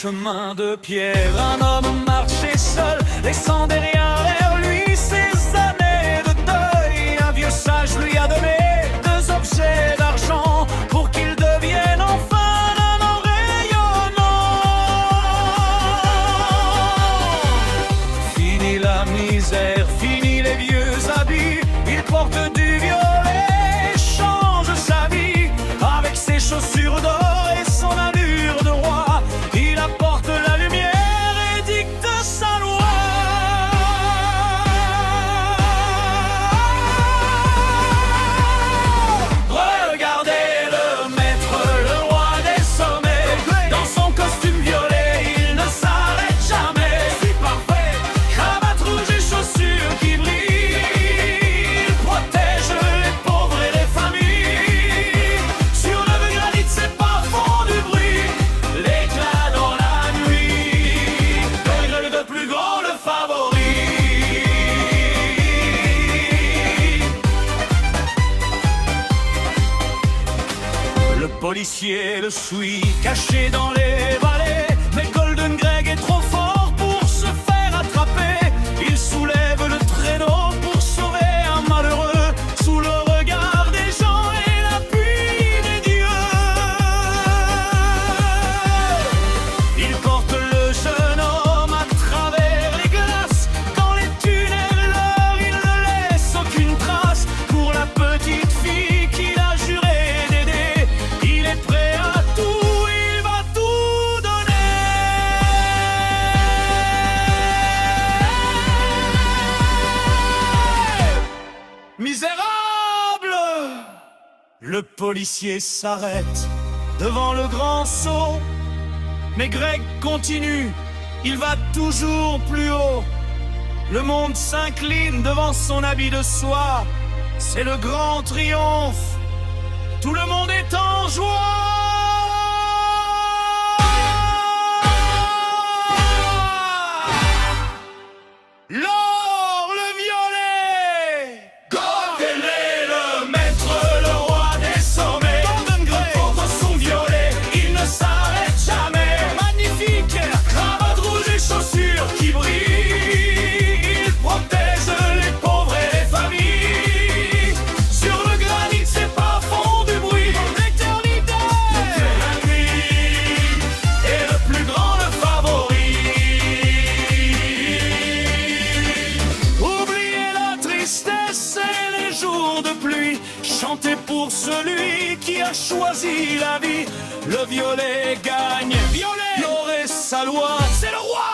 chemin de pierre, un homme marchait seul, laissant derrière lui ses années de deuil. Un vieux sage lui a donné 2 objets d'argent pour qu'il devienne enfin un homme rayonnant. Fini la misère, fini les vieux habits, il porte du violet, change sa vie avec ses chaussures d'or et son allure de roi. Il apporte la lumière et dicte sa loi. Regardez le maître, le roi des sommets, dans son costume violet, il ne s'arrête jamais. C'est parfait, cravate rouge et chaussures qui brillent, il protège les pauvres et les familles. Sur le granit, ses pas font du bruit, l'éclat dans la nuit, le plus grand, le favori. Le policier le suit, caché dans les vallées, mais Golden Greg est trop fort pour se faire attraper. Il soulève le traîneau pour sauver un malheureux, sous le regard des gens et l'appui des dieux. Il porte le jeune homme à travers les glaces, dans les tunnels il ne laisse aucune trace. Pour la petite fille qu'il a juré d'aider, il est prêt à tout, il va tout donner. Misérable! Le policier s'arrête devant le grand sceau, mais Greg continue, il va toujours plus haut. Le monde s'incline devant son habit de soie, c'est le grand triomphe. Tout le monde est en joie. L'or, le violet. Golden est le maître, le roi des sommets. Golden Grey porte son violet, il ne s'arrête jamais. Magnifique, cravate rouge et chaussures qui brillent, il protège les pauvres et les familles. Sur le granit, ses pas font du bruit, l'éternité, la nuit est le plus grand, le favori. Oubliez la tristesse et les jours de pluie, chantez pour celui qui a choisi la vie. Le violet gagne, violet, l'or est sa loi, c'est le roi.